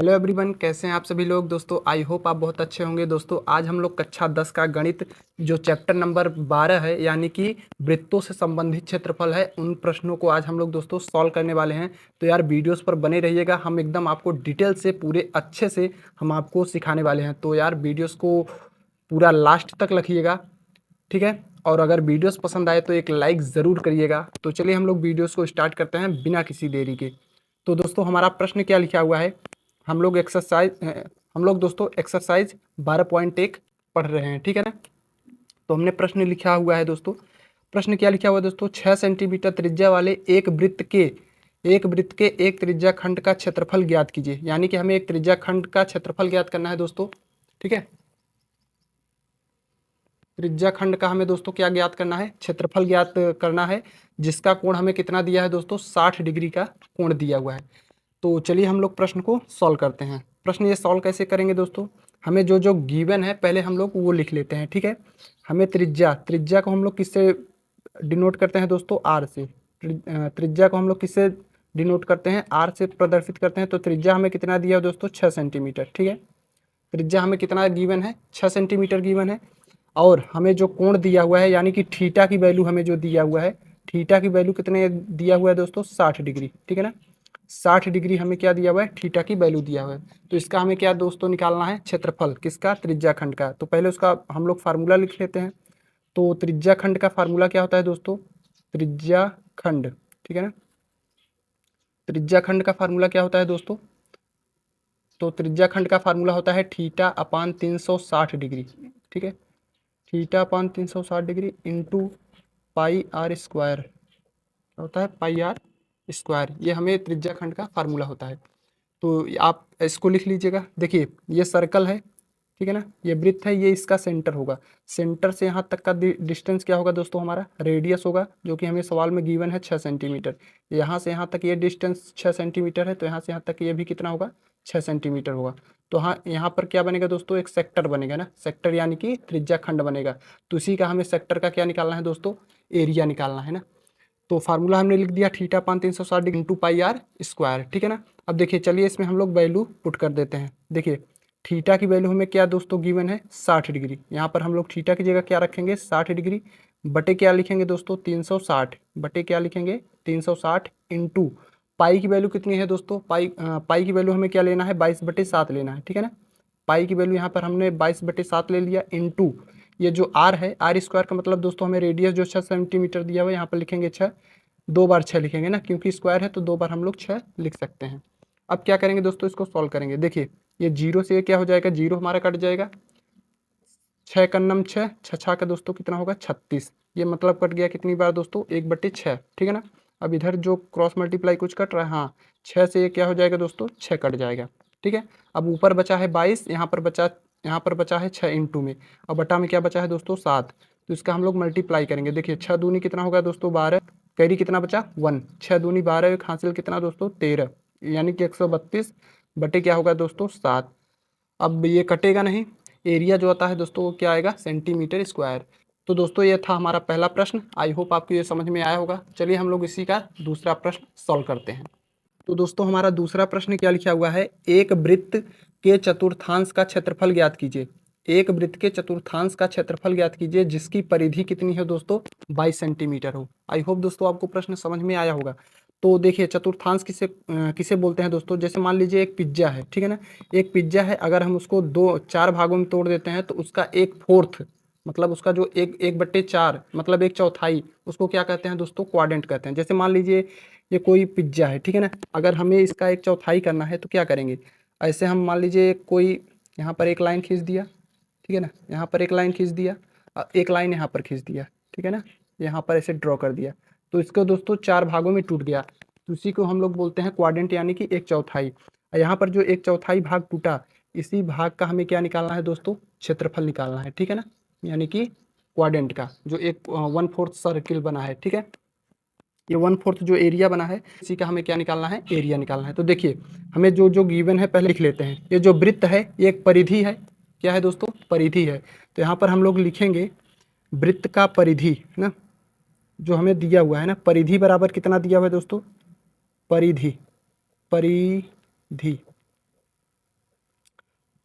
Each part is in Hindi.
हेलो एवरीवन, कैसे हैं आप सभी लोग। दोस्तों आई होप आप बहुत अच्छे होंगे। दोस्तों आज हम लोग कक्षा 10 का गणित जो चैप्टर नंबर 12 है यानी कि वृत्तों से संबंधित क्षेत्रफल है, उन प्रश्नों को आज हम लोग दोस्तों सॉल्व करने वाले हैं। तो यार वीडियोस पर बने रहिएगा, हम एकदम आपको डिटेल से पूरे अच्छे से हम आपको सिखाने वाले हैं। तो यार वीडियोस को पूरा लास्ट तक रखिएगा, ठीक है। और अगर वीडियोस पसंद आए तो एक लाइक ज़रूर करिएगा। तो चलिए हम लोग वीडियोस को स्टार्ट करते हैं बिना किसी देरी के। तो दोस्तों हमारा प्रश्न क्या लिखा हुआ है, हम लोग दोस्तों एक्सरसाइज 12.1 पढ़ रहे हैं, ठीक है ना। तो हमने प्रश्न लिखा हुआ है दोस्तों। प्रश्न क्या लिखा हुआ है दोस्तों, 6 सेंटीमीटर त्रिज्या वाले एक वृत्त के एक त्रिज्या खंड का क्षेत्रफल ज्ञात कीजिए। यानी कि हमें एक त्रिज्या खंड का क्षेत्रफल ज्ञात करना है दोस्तों, ठीक है। त्रिज्या खंड का हमें दोस्तों क्या ज्ञात करना है, क्षेत्रफल ज्ञात करना है, जिसका कोण हमें कितना दिया है दोस्तों, 60 डिग्री का कोण दिया हुआ है। तो चलिए हम लोग प्रश्न को सॉल्व करते हैं। प्रश्न ये सॉल्व कैसे करेंगे दोस्तों, हमें जो जो गिवन है पहले हम लोग वो लिख लेते हैं, ठीक है। हमें त्रिज्या को हम लोग किससे डिनोट करते हैं दोस्तों, आर से। त्रिज्या को हम लोग किससे डिनोट करते हैं, आर से प्रदर्शित करते हैं। तो त्रिज्या हमें कितना दिया है दोस्तों, 6 सेंटीमीटर, ठीक है। त्रिज्या हमें कितना गिवन है, 6 सेंटीमीटर गिवन है। और हमें जो कोण दिया हुआ है यानी कि थीटा की वैल्यू हमें जो दिया हुआ है, थीटा की वैल्यू कितने दिया हुआ है दोस्तों, 60 डिग्री, ठीक है ना। 60 डिग्री हमें क्या दिया हुआ है, थीटा की वैल्यू दिया हुआ है। तो इसका हमें क्या दोस्तों निकालना है, क्षेत्रफल किसका, त्रिज्या खंड का। तो पहले उसका हम लोग फार्मूला लिख लेते हैं। तो त्रिज्या खंड का फार्मूला क्या होता है दोस्तों, त्रिज्या खंड, ठीक है ना। त्रिज्या खंड का फार्मूला क्या होता है दोस्तों, तो त्रिज्या खंड का फार्मूला होता है थीटा अपान 360 डिग्री, ठीक है। Theta upon 360 degree into pi r square होता है, पाई आर स्क्वायर। ये हमें त्रिज्या खंड का फार्मूला होता है। तो आप इसको लिख लीजिएगा। देखिए ये सर्कल है, ठीक है ना, ये वृत्त है, ये इसका सेंटर होगा। सेंटर से यहाँ तक का डिस्टेंस क्या होगा दोस्तों, हमारा रेडियस होगा, जो कि हमें सवाल में गिवन है 6 सेंटीमीटर। यहाँ से यहाँ तक ये डिस्टेंस 6 सेंटीमीटर है, तो यहाँ से यहाँ तक ये भी कितना होगा, 6 सेंटीमीटर होगा। तो हाँ, यहाँ पर क्या बनेगा दोस्तों, एक सेक्टर बनेगा ना, सेक्टर यानी कि त्रिज्या खंड बनेगा। तो उसी का हमें सेक्टर का क्या निकालना है दोस्तों, एरिया निकालना है ना। तो फार्मूला हमने लिख दिया theta upon 360 degree into pi r square, ठीक है ना। अब देखिए चलिए इसमें हम लोग वैल्यू पुट कर देते हैं। देखिए थीटा की वैल्यू हमें क्या दोस्तों गिवन है, 60 डिग्री। यहाँ पर हम लोग थीटा की जगह क्या रखेंगे, 60 डिग्री बटे क्या लिखेंगे दोस्तों, 360 बटे क्या लिखेंगे, 360 इंटू पाई की वैल्यू कितनी है दोस्तों, पाई की वैल्यू हमें क्या लेना है, 22/7 लेना है, ठीक है ना। पाई की वैल्यू यहाँ पर हमने 22/7 ले लिया, इंटू ये जो आर है, आर स्क्वायर का मतलब दोस्तों हमें रेडियस जो 6 सेंटीमीटर दिया हुआ है, यहाँ पर लिखेंगे 6, 2 बार 6 लिखेंगे ना, क्योंकि स्क्वायर है तो 2 बार हम लोग 6 लिख सकते हैं। अब क्या करेंगे दोस्तों, इसको सॉल्व करेंगे। देखिए ये जीरो से ये क्या हो जाएगा, जीरो हमारा कट जाएगा, 6 का नम 6, 6 का दोस्तों कितना होगा, 36। ये मतलब कट गया कितनी बार दोस्तों, 1/6, ठीक है ना। अब इधर जो क्रॉस मल्टीप्लाई कुछ कट रहा है, हाँ 6 से ये क्या हो जाएगा दोस्तों, 6 कट जाएगा, ठीक है। अब ऊपर बचा है 22, यहाँ पर बचा है 6 इंटू में, और बटा में क्या बचा है दोस्तों, 7। तो इसका हम लोग मल्टीप्लाई करेंगे। देखिए 6 दूनी कितना होगा दोस्तों, 12, कैरी कितना बचा 1, 6 दूनी 12, एक हासिल कितना दोस्तों 13, यानी कि 132 बटे क्या होगा दोस्तों, 7। अब ये कटेगा नहीं, एरिया जो आता है दोस्तों वो क्या आएगा, सेंटीमीटर स्क्वायर। तो दोस्तों ये था हमारा पहला प्रश्न। आई होप आपको ये समझ में आया होगा। चलिए हम लोग इसी का दूसरा प्रश्न सॉल्व करते हैं। तो दोस्तों हमारा दूसरा प्रश्न क्या लिखा हुआ है, एक वृत्त के चतुर्थांश का क्षेत्रफल ज्ञात कीजिए। एक वृत्त के चतुर्थांश का क्षेत्रफल ज्ञात कीजिए जिसकी परिधि कितनी है दोस्तों, 22 सेंटीमीटर हो। आई होप दोस्तों आपको प्रश्न समझ में आया होगा। तो देखिए चतुर्थांश किसे बोलते हैं दोस्तों, जैसे मान लीजिए एक पिज्जा है, ठीक है ना। एक पिज्जा है, अगर हम उसको 4 भागों में तोड़ देते हैं तो उसका 1/4 मतलब उसका जो 1/4 मतलब 1/4 उसको क्या कहते हैं दोस्तों, क्वाड्रेंट कहते हैं। जैसे मान लीजिए ये कोई पिज्जा है, ठीक है ना, अगर हमें इसका 1/4 करना है तो क्या करेंगे, ऐसे हम मान लीजिए कोई यहाँ पर एक लाइन खींच दिया, ठीक है ना, यहाँ पर एक लाइन खींच दिया, एक लाइन यहाँ पर खींच दिया, ठीक है ना, यहाँ पर ऐसे ड्रॉ कर दिया। तो इसको दोस्तों 4 भागों में टूट गया, तो उसी को हम लोग बोलते हैं क्वाड्रेंट यानी कि 1/4। यहाँ पर जो 1/4 भाग टूटा, इसी भाग का हमें क्या निकालना है दोस्तों, क्षेत्रफल निकालना है, ठीक है ना, यानी कि क्वाड्रेंट का जो एक 1/4 सर्किल बना है, ठीक है। ये 1/4 जो एरिया बना है इसी का हमें क्या निकालना है, एरिया निकालना है। तो देखिए हमें जो जो गिवन है पहले लिख लेते हैं। ये जो वृत्त है ये एक परिधि है, क्या है दोस्तों, परिधि है। तो यहाँ पर हम लोग लिखेंगे वृत्त का परिधि, है ना, जो हमें दिया हुआ है ना, परिधि बराबर कितना दिया हुआ है दोस्तों, परिधि, परिधि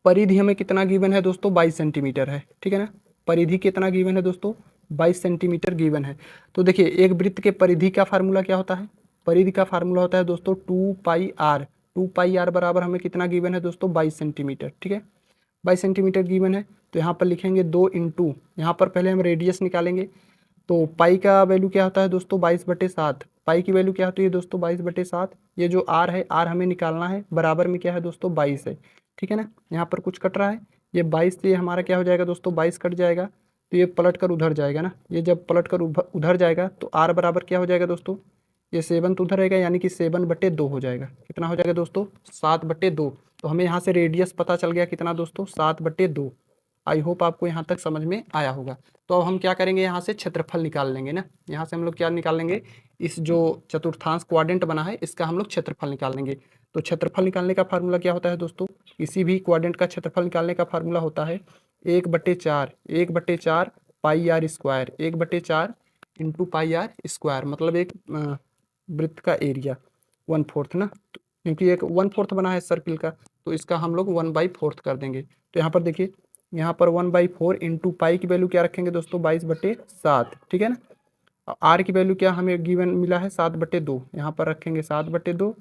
परिधि हमें कितना गिवन है दोस्तों, 22 सेंटीमीटर है, ठीक है ना। परिधि कितना गिवन है दोस्तों, 22 सेंटीमीटर गिवन है। तो देखिए एक वृत्त के परिधि का फार्मूला क्या होता है, परिधि का फार्मूला होता है दोस्तों 2 पाई आर। 2 पाई आर बराबर हमें कितना गिवन है दोस्तों, 22 सेंटीमीटर, ठीक है। 22 सेंटीमीटर गिवन है, तो यहाँ पर लिखेंगे 2 इंटू, यहाँ पर पहले हम रेडियस निकालेंगे। तो पाई का वैल्यू क्या होता है दोस्तों, 22/7। पाई की वैल्यू क्या होती है दोस्तों, 22/7। ये जो आर है, आर हमें निकालना है, बराबर में क्या है दोस्तों, 22 है, ठीक है ना। यहाँ पर कुछ कट रहा है, ये 22 से हमारा क्या हो जाएगा दोस्तों, 22 कट जाएगा, तो ये पलट कर उधर जाएगा ना। ये जब पलट कर उधर जाएगा तो आर बराबर क्या हो जाएगा दोस्तों, ये 7 तो उधर रहेगा, यानी कि 7/2 हो जाएगा। कितना हो जाएगा दोस्तों, 7/2। तो हमें यहाँ से रेडियस पता चल गया कितना दोस्तों, 7/2। आई होप आपको यहाँ तक समझ में आया होगा। तो अब हम क्या करेंगे, यहाँ से क्षेत्रफल निकाल लेंगे ना। यहाँ से हम लोग क्या निकाल लेंगे, इस जो चतुर्थांश क्वाड्रेंट बना है इसका हम लोग क्षेत्रफल निकाल लेंगे। तो क्षेत्रफल निकालने का फार्मूला क्या होता है दोस्तों, किसी भी क्वाड्रेंट का क्षेत्रफल निकालने का फार्मूला होता है 1/4, 1/4 pi r square, 1/4 into pi r square, मतलब एक वृत्त का एरिया 1/4 ना। क्योंकि एक 1/4 बना है सर्किल का, तो इसका हम लोग 1/4 कर देंगे। तो यहाँ पर देखिए, यहाँ पर 1/4 इंटू पाई की वैल्यू क्या रखेंगे दोस्तों, 22/7, ठीक है ना। आर की वैल्यू क्या हमें गिवन मिला है, 7/2, यहाँ पर रखेंगे 7/2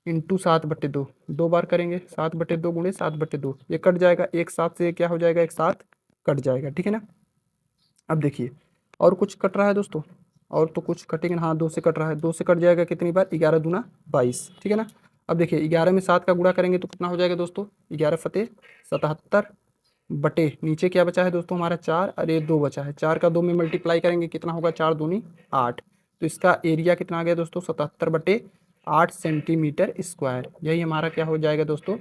इंटू 7/2, 2 बार करेंगे, 7/2 गुणे 7/2, ये कट जाएगा, एक साथ से क्या हो जाएगा, एक साथ कट जाएगा, ठीक है ना। अब देखिए और कुछ कट रहा है दोस्तों, और तो कुछ कटेंगे, हाँ 2 से कट रहा है, 2 से कट जाएगा कितनी बार, 11 दूना 22, ठीक है ना। अब देखिए 11 में 7 का गुणा करेंगे तो कितना हो जाएगा दोस्तों, 11 फते 77 बटे नीचे क्या बचा है दोस्तों हमारा 4, अरे 2 बचा है, 4 का 2 में मल्टीप्लाई करेंगे कितना होगा, 4 दूनी 8। तो इसका एरिया कितना आ गया दोस्तों, 77/8 सेंटीमीटर स्क्वायर। यही हमारा क्या हो जाएगा दोस्तों,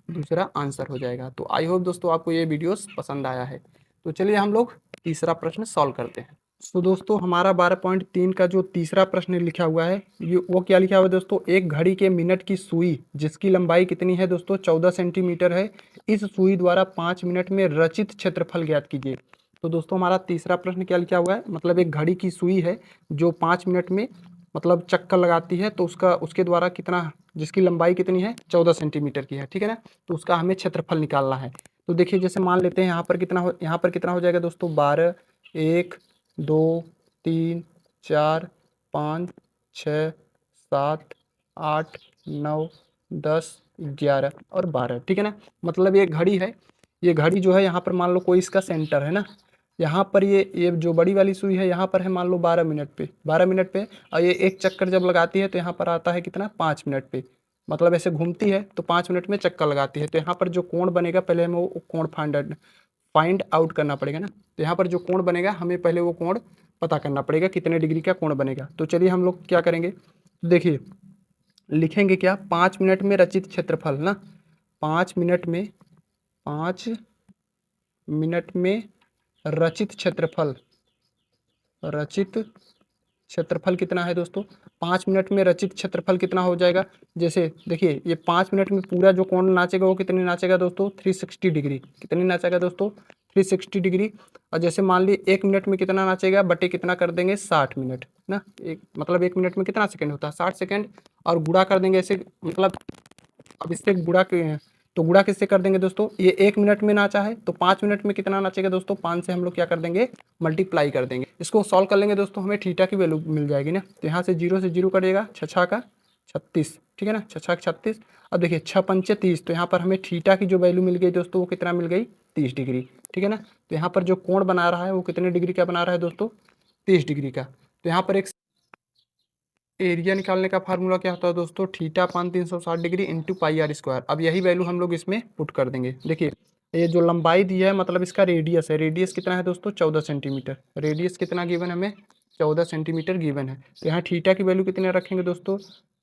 दूसरा आंसर हो जाएगा। तो आई होप दोस्तों आपको ये वीडियोस पसंद आया है। तो चलिए हम लोग तीसरा प्रश्न सॉल्व करते हैं। तो दोस्तों हमारा 12.3 का जो तीसरा प्रश्न लिखा हुआ है, ये वो क्या लिखा हुआ है दोस्तों, एक घड़ी के मिनट की सुई जिसकी लंबाई कितनी है दोस्तों, 14 सेंटीमीटर है, इस सुई द्वारा 5 मिनट में रचित क्षेत्रफल ज्ञात कीजिए। तो दोस्तों हमारा तीसरा प्रश्न क्या लिखा हुआ है, मतलब एक घड़ी की सुई है जो 5 मिनट में मतलब चक्कर लगाती है, तो उसके द्वारा कितना, जिसकी लंबाई कितनी है, 14 सेंटीमीटर की है, ठीक है ना। तो उसका हमें क्षेत्रफल निकालना है। तो देखिए जैसे मान लेते हैं यहाँ पर कितना हो जाएगा दोस्तों, 12, 1, 2, 3, 4, 5, 6, 7, 8, 9, 10, 11 और 12, ठीक है ना। मतलब ये घड़ी है, ये घड़ी जो है यहाँ पर मान लो कोई इसका सेंटर है ना, यहाँ पर ये जो बड़ी वाली सुई है यहाँ पर है मान लो 12 मिनट पे, 12 मिनट पे, और ये एक चक्कर जब लगाती है तो यहाँ पर आता है कितना, 5 मिनट पे। मतलब ऐसे घूमती है तो 5 मिनट में चक्कर लगाती है, तो यहाँ पर जो कोण बनेगा पहले हमें वो कोण फाइंड आउट करना पड़ेगा ना। तो यहाँ पर जो कोण बनेगा हमें पहले वो कोण पता करना पड़ेगा, कितने डिग्री का कोण बनेगा। तो चलिए हम लोग क्या करेंगे, देखिए लिखेंगे क्या, 5 मिनट में रचित क्षेत्रफल ना, 5 मिनट में, 5 मिनट में रचित क्षेत्रफल, रचित क्षेत्रफल कितना है दोस्तों, 5 मिनट में रचित क्षेत्रफल कितना हो जाएगा। जैसे देखिए ये 5 मिनट में पूरा जो कोण नाचेगा वो कितनी नाचेगा दोस्तों, 360 डिग्री। कितनी नाचेगा दोस्तों, 360 डिग्री। और जैसे मान ली 1 मिनट में कितना नाचेगा, बटे कितना कर देंगे, 60 मिनट ना। एक मतलब 1 मिनट में कितना सेकंड होता है, 60 सेकंड। और गुणा कर देंगे ऐसे, मतलब अब इससे गुणा के, तो गुणा किससे कर देंगे दोस्तों, ये 1 मिनट में नाचा है तो 5 मिनट में कितना नाचेगा दोस्तों, 5 से हम लोग क्या कर देंगे, मल्टीप्लाई कर देंगे। इसको सॉल्व कर लेंगे दोस्तों, हमें थीटा की वैल्यू मिल जाएगी ना। तो यहाँ से 0 से 0 कटेगा, 6 का 36, ठीक है ना, 6 का 36। अब देखिए 6 पंचे 30, तो यहाँ पर हमें थीटा की जो वैल्यू मिल गई दोस्तों वो कितना मिल गई, 30 डिग्री, ठीक है ना। तो यहाँ पर जो कोण बना रहा है वो कितने डिग्री का बना रहा है दोस्तों, 30 डिग्री का। तो यहाँ पर एक एरिया निकालने का फार्मूला क्या होता है दोस्तों, theta upon 360 degree into pi r square. अब यही वैल्यू हम लोग इसमें पुट कर देंगे। देखिए ये जो लंबाई दी है मतलब इसका रेडियस है, रेडियस कितना है दोस्तों, 14 सेंटीमीटर। रेडियस कितना गिवन है हमें, 14 सेंटीमीटर गिवन है। तो यहाँ थीटा की वैल्यू कितने रखेंगे दोस्तों,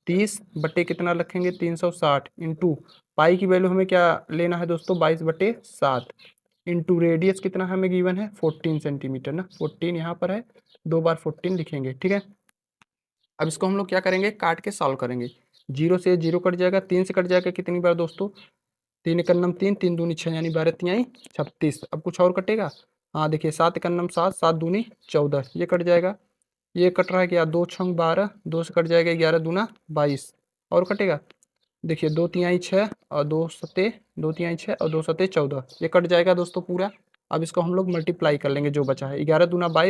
30 बटे कितना रखेंगे, 360 इंटू पाई की वैल्यू हमें क्या लेना है दोस्तों, 22/7 इंटू रेडियस कितना हमें गिवन है, 14 सेंटीमीटर ना। 14 यहाँ पर है, 2 बार 14 लिखेंगे, ठीक है। अब इसको हम लोग क्या करेंगे, काट के सॉल्व करेंगे। 0 से 0 कट जाएगा, 3 से कट जाएगा कितनी बार दोस्तों, 3 एक अन्नम 3, 3 दूनी 6, यानी 12 तिहाई 36। अब कुछ और कटेगा, हाँ देखिए 7 एक अन्नम 7, 7 दूनी 14, ये कट जाएगा। ये कट रहा है क्या, 2 छंग 12, 2 से कट जाएगा, 11 दूना 22, और कटेगा देखिए 2 तिहाई 6 और 2 सते 2 तिहाई 6 और 2 सते 14, ये कट जाएगा दोस्तों पूरा। अब इसको हम लोग मल्टीप्लाई कर लेंगे जो बचा है, 11 दूना 22